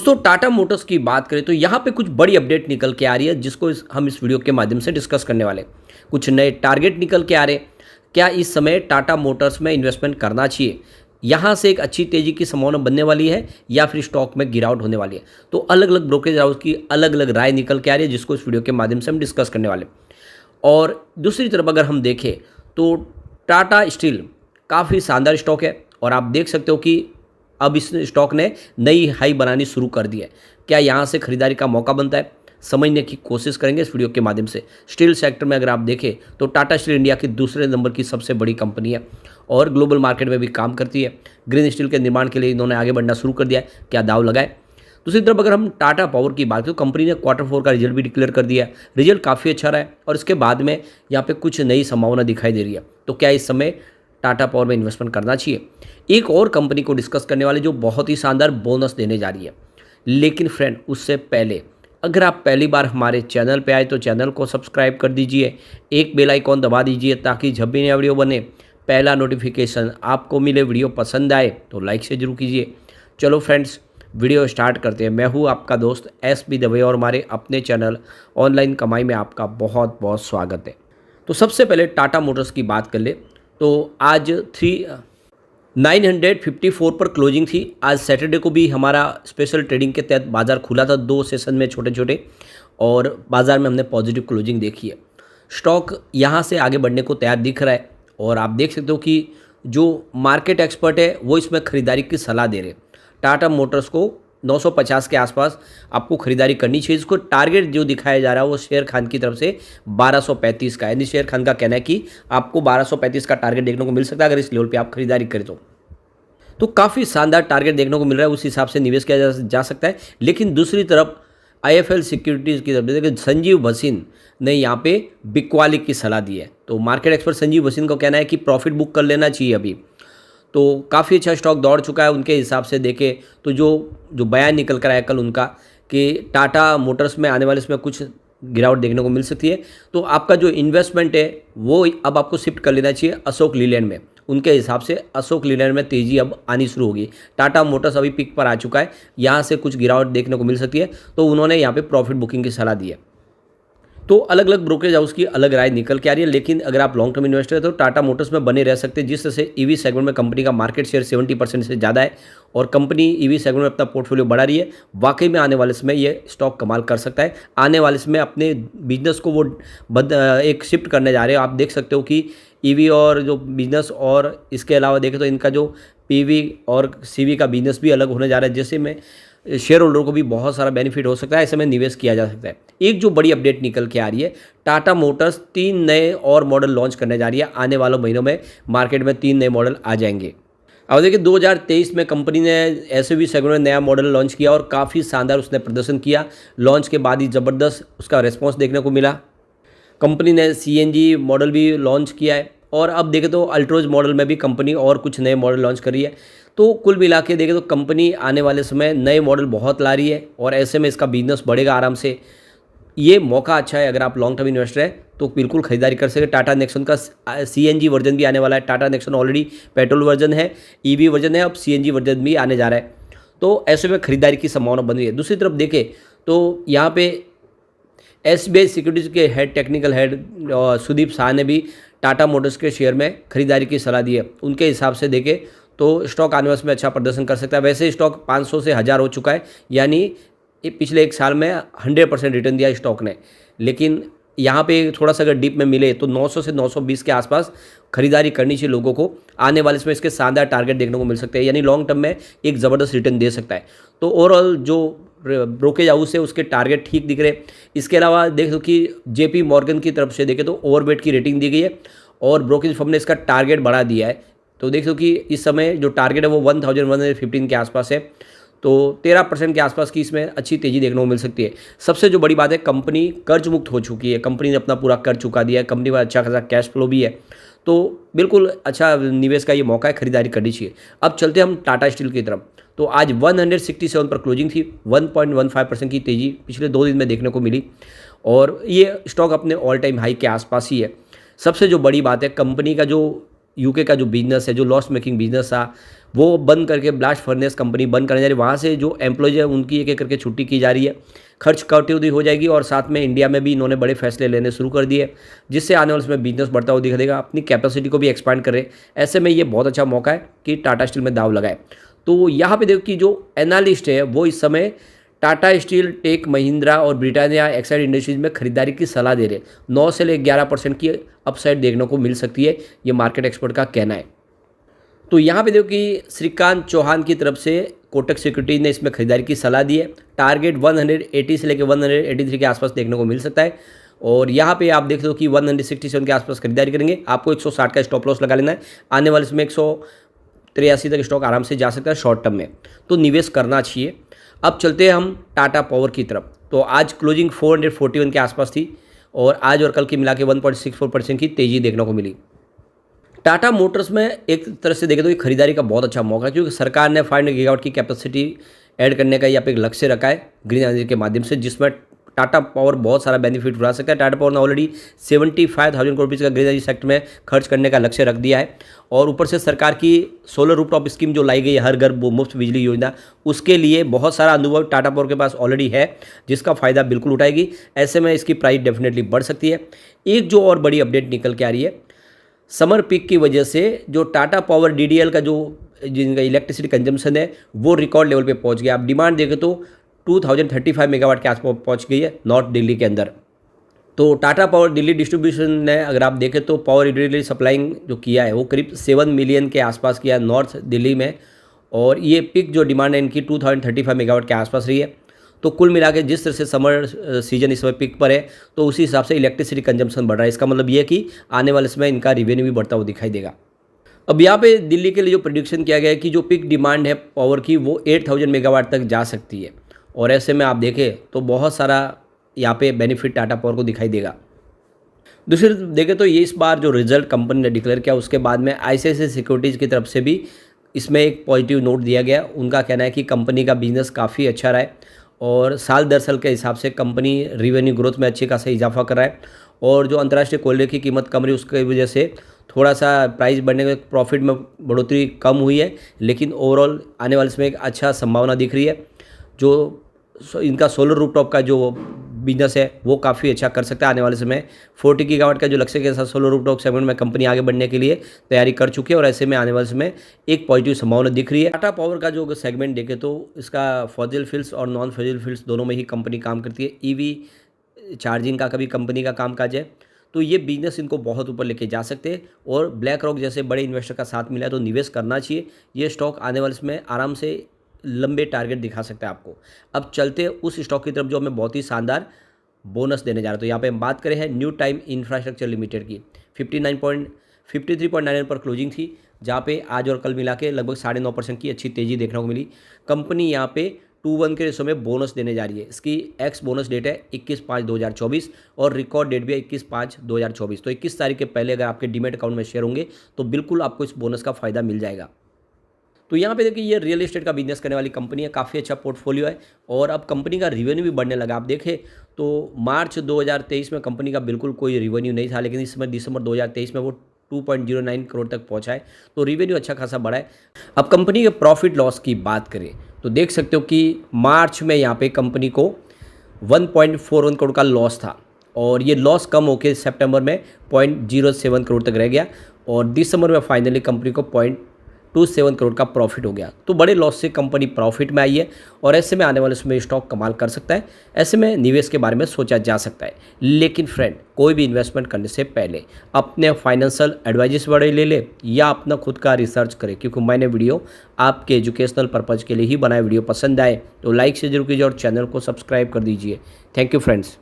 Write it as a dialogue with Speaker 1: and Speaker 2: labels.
Speaker 1: दोस्तों टाटा मोटर्स की बात करें तो यहाँ पे कुछ बड़ी अपडेट निकल के आ रही है जिसको हम इस वीडियो के माध्यम से डिस्कस करने वाले हैं। कुछ नए टारगेट निकल के आ रहे हैं। क्या इस समय टाटा मोटर्स में इन्वेस्टमेंट करना चाहिए, यहाँ से एक अच्छी तेजी की संभावना बनने वाली है या फिर स्टॉक में गिरावट होने वाली है। तो अलग अलग ब्रोकरेज हाउस की अलग अलग राय निकल के आ रही है जिसको इस वीडियो के माध्यम से हम डिस्कस करने वाले हैं। और दूसरी तरफ अगर हम देखें तो टाटा स्टील काफ़ी शानदार स्टॉक है और आप देख सकते हो कि अब इस स्टॉक ने नई हाई बनानी शुरू कर दी है। क्या यहाँ से खरीदारी का मौका बनता है, समझने की कोशिश करेंगे इस वीडियो के माध्यम से। स्टील सेक्टर में अगर आप देखें तो टाटा स्टील इंडिया की दूसरे नंबर की सबसे बड़ी कंपनी है और ग्लोबल मार्केट में भी काम करती है। ग्रीन स्टील के निर्माण के लिए इन्होंने आगे बढ़ना शुरू कर दिया है। क्या दाव लगाए। दूसरी तरफ अगर हम टाटा पावर की बात करें तो कंपनी ने Q4 का रिजल्ट भी डिक्लेयर कर दिया है। रिजल्ट काफ़ी अच्छा रहा है और इसके बाद में यहाँ पे कुछ नई संभावना दिखाई दे रही है। तो क्या इस समय टाटा पावर में इन्वेस्टमेंट करना चाहिए। एक और कंपनी को डिस्कस करने वाले जो बहुत ही शानदार बोनस देने जा रही है। लेकिन फ्रेंड उससे पहले अगर आप पहली बार हमारे चैनल पे आए तो चैनल को सब्सक्राइब कर दीजिए, एक बेल आइकॉन दबा दीजिए ताकि जब भी नया वीडियो बने पहला नोटिफिकेशन आपको मिले। वीडियो पसंद आए तो लाइक से जरूर कीजिए। चलो फ्रेंड्स वीडियो स्टार्ट करते हैं। मैं हूँ आपका दोस्त SP दवे और हमारे अपने चैनल ऑनलाइन कमाई में आपका बहुत बहुत स्वागत है। तो सबसे पहले टाटा मोटर्स की बात कर ले तो आज 954 पर क्लोजिंग थी। आज सैटरडे को भी हमारा स्पेशल ट्रेडिंग के तहत बाज़ार खुला था 2 सेशन में छोटे छोटे और बाज़ार में हमने पॉजिटिव क्लोजिंग देखी है। स्टॉक यहाँ से आगे बढ़ने को तैयार दिख रहा है और आप देख सकते हो कि जो मार्केट एक्सपर्ट है वो इसमें ख़रीदारी की सलाह दे रहे हैं। टाटा मोटर्स को 950 के आसपास आपको खरीदारी करनी चाहिए। इसको टारगेट जो दिखाया जा रहा है वो शेर खान की तरफ से 1235 का, यानी शेर खान का कहना है कि आपको 1235 का टारगेट देखने को मिल सकता है अगर इस लेवल पे आप खरीदारी करें तो काफ़ी शानदार टारगेट देखने को मिल रहा है। उस हिसाब से निवेश किया जा सकता है। लेकिन दूसरी तरफ IIFL सिक्योरिटीज़ की तरफ देखिए संजीव भसीन ने यहाँ पे बिकवाली की सलाह दी है। तो मार्केट एक्सपर्ट संजीव भसीन को कहना है कि प्रॉफिट बुक कर लेना चाहिए अभी। तो काफ़ी अच्छा स्टॉक दौड़ चुका है। उनके हिसाब से देखें तो जो बयान निकल कर आया कल उनका कि टाटा मोटर्स में आने वाले इसमें कुछ गिरावट देखने को मिल सकती है। तो आपका जो इन्वेस्टमेंट है वो अब आपको शिफ्ट कर लेना चाहिए अशोक लीलैंड में। उनके हिसाब से अशोक लीलैंड में तेज़ी अब आनी शुरू होगी। टाटा मोटर्स अभी पिक पर आ चुका है, यहाँ से कुछ गिरावट देखने को मिल सकती है। तो उन्होंने यहाँ पे प्रॉफिट बुकिंग की सलाह दी है। तो अलग अलग ब्रोकरेज हाउस की अलग राय निकल के आ रही है। लेकिन अगर आप लॉन्ग टर्म इन्वेस्टर है तो टाटा मोटर्स में बने रह सकते हैं। जिस तरह से EV सेगमेंट में कंपनी का मार्केट शेयर 70% से ज़्यादा है और कंपनी EV सेगमेंट में अपना पोर्टफोलियो बढ़ा रही है, वाकई में आने वाले समय ये स्टॉक कमाल कर सकता है। आने वाले समय अपने बिजनेस को वो एक शिफ्ट करने जा रहे हैं। आप देख सकते हो कि EV और जो बिजनेस और इसके अलावा देखें तो इनका जो PV और CV का बिजनेस भी अलग होने जा रहा है, जैसे में शेयर होल्डर को भी बहुत सारा बेनिफिट हो सकता है। ऐसे में निवेश किया जा सकता है। एक जो बड़ी अपडेट निकल के आ रही है, टाटा मोटर्स 3 नए और मॉडल लॉन्च करने जा रही है। आने वाले महीनों में मार्केट में 3 नए मॉडल आ जाएंगे। अब देखिए 2023 में कंपनी ने SUV सेगमेंट में नया मॉडल लॉन्च किया और काफ़ी शानदार उसने प्रदर्शन किया। लॉन्च के बाद ही ज़बरदस्त उसका रिस्पॉन्स देखने को मिला। कंपनी ने CNG मॉडल भी लॉन्च किया है और अब देखें तो अल्ट्रोज मॉडल में भी कंपनी और कुछ नए मॉडल लॉन्च कर रही है। तो कुल मिला के देखें तो कंपनी आने वाले समय नए मॉडल बहुत ला रही है और ऐसे में इसका बिजनेस बढ़ेगा आराम से। ये मौका अच्छा है अगर आप लॉन्ग टर्म इन्वेस्टर है तो बिल्कुल खरीदारी कर सकते। टाटा नेक्सॉन का CNG वर्जन भी आने वाला है। Tata Nexon already petrol version है, EV वर्जन है, अब CNG वर्जन भी आने जा रहा है। तो ऐसे में खरीदारी की संभावना बन रही है। दूसरी तरफ देखें तो यहाँ पे SBI सिक्योरिटीज़ के head technical head Sudeep Shah ने भी टाटा मोटर्स के शेयर में खरीदारी की सलाह दी है। उनके हिसाब से देखें तो स्टॉक आने वाले में अच्छा प्रदर्शन कर सकता है। वैसे स्टॉक 500 से 1000 हो चुका है, यानी पिछले 1 साल में 100% रिटर्न दिया स्टॉक ने। लेकिन यहाँ पे थोड़ा सा अगर डिप में मिले तो 900 से 920 के आसपास खरीदारी करनी चाहिए लोगों को। आने वाले इसमें इसके शानदार टारगेट देखने को मिल सकते हैं, यानी लॉन्ग टर्म में एक ज़बरदस्त रिटर्न दे सकता है। तो ओवरऑल जो ब्रोकेज हाउस है उसके टारगेट ठीक दिख रहे। इसके अलावा देख लो कि JP मॉर्गन की तरफ से देखें तो ओवरवेट की रेटिंग दी गई है और ब्रोकेज फर्म ने इसका टारगेट बढ़ा दिया है। तो देख लो कि इस समय जो टारगेट है वो 1115 के आसपास है। तो 13% के आसपास की इसमें अच्छी तेज़ी देखने को मिल सकती है। सबसे जो बड़ी बात है, कंपनी कर्ज मुक्त हो चुकी है। कंपनी ने अपना पूरा कर चुका दिया है। कंपनी में अच्छा खासा कैश फ्लो भी है। तो बिल्कुल अच्छा निवेश का ये मौका है, खरीदारी करनी चाहिए। अब चलते हम टाटा स्टील की तरफ। तो आज 167 पर क्लोजिंग थी। 1.15% की तेज़ी पिछले 2 दिन में देखने को मिली और ये स्टॉक अपने ऑल टाइम हाई के आसपास ही है। सबसे जो बड़ी बात है, कंपनी का जो UK का जो बिजनेस है, जो लॉस मेकिंग बिजनेस था, वो बंद करके ब्लास्ट फर्नेस कंपनी बंद करने जा रही है। वहाँ से जो एम्प्लॉयज है उनकी एक एक करके छुट्टी की जा रही है, खर्च कटौती हो जाएगी और साथ में इंडिया में भी इन्होंने बड़े फैसले लेने शुरू कर दिए, जिससे आने वाले समय बिजनेस बढ़ता हुआ दिखाई देगा, अपनी कैपेसिटी को भी एक्सपांड करे। ऐसे में ये बहुत अच्छा मौका है कि टाटा स्टील में दाव लगाए। तो यहाँ पे देखो कि जो एनालिस्ट है वो इस समय टाटा स्टील, टेक महिंद्रा और ब्रिटानिया एक्साइड इंडस्ट्रीज में खरीदारी की सलाह दे रहे। 9 से 11% की अपसाइड देखने को मिल सकती है, ये मार्केट एक्सपर्ट का कहना है। तो यहाँ पे देखो कि श्रीकांत चौहान की तरफ से कोटक सिक्योरिटीज ने इसमें खरीदारी की सलाह दी है। टारगेट 180 से लेकर 183 के आसपास देखने को मिल सकता है और यहाँ पे आप देख लो कि 167 के आसपास खरीदारी करेंगे। आपको 160 का स्टॉप लॉस लगा लेना है। आने वाले इसमें 183 तक स्टॉक आराम से जा सकता है शॉर्ट टर्म में, तो निवेश करना चाहिए। अब चलते हैं हम टाटा पावर की तरफ। तो आज क्लोजिंग 441 के आसपास थी और आज और कल की मिला के 1.64% की तेज़ी देखने को मिली। टाटा मोटर्स में एक तरह से देखें तो ये खरीदारी का बहुत अच्छा मौका है, क्योंकि सरकार ने 500 गीगावाट की कैपेसिटी ऐड करने का यहाँ पे एक लक्ष्य रखा है ग्रीन एनर्जी के माध्यम से, जिसमें टाटा पावर बहुत सारा बेनिफिट उठा सकता है। टाटा पावर ने ऑलरेडी 75,000 करोड़ रुपये का ग्रीन एनर्जी सेक्टर में खर्च करने का लक्ष्य रख दिया है और ऊपर से सरकार की सोलर रूफटॉप स्कीम जो लाई गई है, हर घर मुफ्त बिजली योजना, उसके लिए बहुत सारा अनुभव टाटा पावर के पास ऑलरेडी है, जिसका फायदा बिल्कुल उठाएगी। ऐसे में इसकी प्राइस डेफिनेटली बढ़ सकती है। एक जो और बड़ी अपडेट निकल के आ रही है, समर पीक की वजह से जो टाटा पावर डीडीएल का जो जिनका इलेक्ट्रिसिटी कंजम्पशन है वो रिकॉर्ड लेवल पे पहुंच गया। आप डिमांड देखें तो 2035 मेगावाट के आसपास पहुंच गई है नॉर्थ दिल्ली के अंदर। तो टाटा पावर दिल्ली डिस्ट्रीब्यूशन ने अगर आप देखें तो पावर इमीडिएटली सप्लाइंग जो किया है वो करीब 7 मिलियन के आसपास किया है नॉर्थ दिल्ली में, और ये पिक जो डिमांड है इनकी 2035 मेगावाट के आसपास रही है। तो कुल मिला के जिस तरह से समर सीजन इस समय पिक पर है तो उसी हिसाब से इलेक्ट्रिसिटी कंजम्पशन बढ़ रहा है। इसका मतलब ये है कि आने वाले समय इनका रिवेन्यू भी बढ़ता हुआ दिखाई देगा। अब यहाँ पे दिल्ली के लिए जो प्रेडिक्शन किया गया है कि जो पिक डिमांड है पावर की वो 8000 मेगावाट तक जा सकती है, और ऐसे में आप देखें तो बहुत सारा यहाँ पे बेनिफिट टाटा पावर को दिखाई देगा। दूसरी देखें तो ये इस बार जो रिजल्ट कंपनी ने डिक्लेयर किया उसके बाद में आईसीआईसीआई सिक्योरिटीज़ की तरफ से भी इसमें एक पॉजिटिव नोट दिया गया। उनका कहना है कि कंपनी का बिजनेस काफ़ी अच्छा रहा है और साल दर साल के हिसाब से कंपनी रिवेन्यू ग्रोथ में अच्छे खासा इजाफा कर रहा है, और जो अंतर्राष्ट्रीय कोयले की कीमत कम रही उसकी वजह से थोड़ा सा प्राइस बढ़ने के प्रॉफिट में बढ़ोतरी कम हुई है, लेकिन ओवरऑल आने वाले समय एक अच्छा संभावना दिख रही है। जो इनका सोलर रूफटॉप का जो बिजनेस है वो काफ़ी अच्छा कर सकता है आने वाले समय। 40 गीगावाट का जो लक्ष्य के साथ सोलर रूफटॉप सेगमेंट में कंपनी आगे बढ़ने के लिए तैयारी कर चुकी है, और ऐसे में आने वाले समय एक पॉजिटिव संभावना दिख रही है। टाटा पावर का जो सेगमेंट देखे तो इसका फॉसिल फ्यूल्स और नॉन फॉसिल फ्यूल्स दोनों में ही कंपनी काम करती है। ईवी चार्जिंग का कभी कंपनी का कामकाज है, तो ये बिजनेस इनको बहुत ऊपर लेके जा सकते हैं, और ब्लैक रॉक जैसे बड़े इन्वेस्टर का साथ मिला है तो निवेश करना चाहिए। ये स्टॉक आने वाले समय आराम से लंबे टारगेट दिखा सकता है आपको। अब चलते उस स्टॉक की तरफ जो हमें बहुत ही शानदार बोनस देने जा रहा है। तो यहाँ पे हम बात करें हैं न्यू टाइम इंफ्रास्ट्रक्चर लिमिटेड की। 53.9% पर क्लोजिंग थी, जहाँ पे आज और कल मिला के लगभग 9.5% की अच्छी तेज़ी देखने को मिली। कंपनी यहाँ पे 2-1 के समय बोनस देने जा रही है। इसकी एक्स बोनस डेट है 21/5/2024 और रिकॉर्ड डेट भी है 21/5/2024। तो 21 तारीख के पहले अगर आपके डीमेट अकाउंट में शेयर होंगे तो बिल्कुल आपको इस बोनस का फ़ायदा मिल जाएगा। तो यहाँ पे देखिए ये रियल एस्टेट का बिजनेस करने वाली कंपनी है, काफ़ी अच्छा पोर्टफोलियो है, और अब कंपनी का रिवेन्यू भी बढ़ने लगा। आप देखें तो मार्च 2023 में कंपनी का बिल्कुल कोई रिवेन्यू नहीं था, लेकिन इस समय दिसंबर 2023 में वो 2.09 करोड़ तक पहुँचा है, तो रिवेन्यू अच्छा खासा बढ़ा है। अब कंपनी के प्रॉफिट लॉस की बात करें तो देख सकते हो कि मार्च में यहाँ पे कंपनी को 1.41 करोड़ का लॉस था, और ये लॉस कम होकर सितंबर में 0.07 करोड़ तक रह गया, और दिसंबर में फाइनली कंपनी को 0.27 करोड़ का प्रॉफिट हो गया। तो बड़े लॉस से कंपनी प्रॉफिट में आई है, और ऐसे में आने वाले समय स्टॉक कमाल कर सकता है। ऐसे में निवेश के बारे में सोचा जा सकता है, लेकिन फ्रेंड कोई भी इन्वेस्टमेंट करने से पहले अपने फाइनेंशियल एडवाइजर्स बड़े ले ले या अपना खुद का रिसर्च करें, क्योंकि मैंने वीडियो आपके एजुकेशनल पर्पज़ के लिए ही बनाया। वीडियो पसंद आए तो लाइक से जरूर कीजिए और चैनल को सब्सक्राइब कर दीजिए। Thank you friends.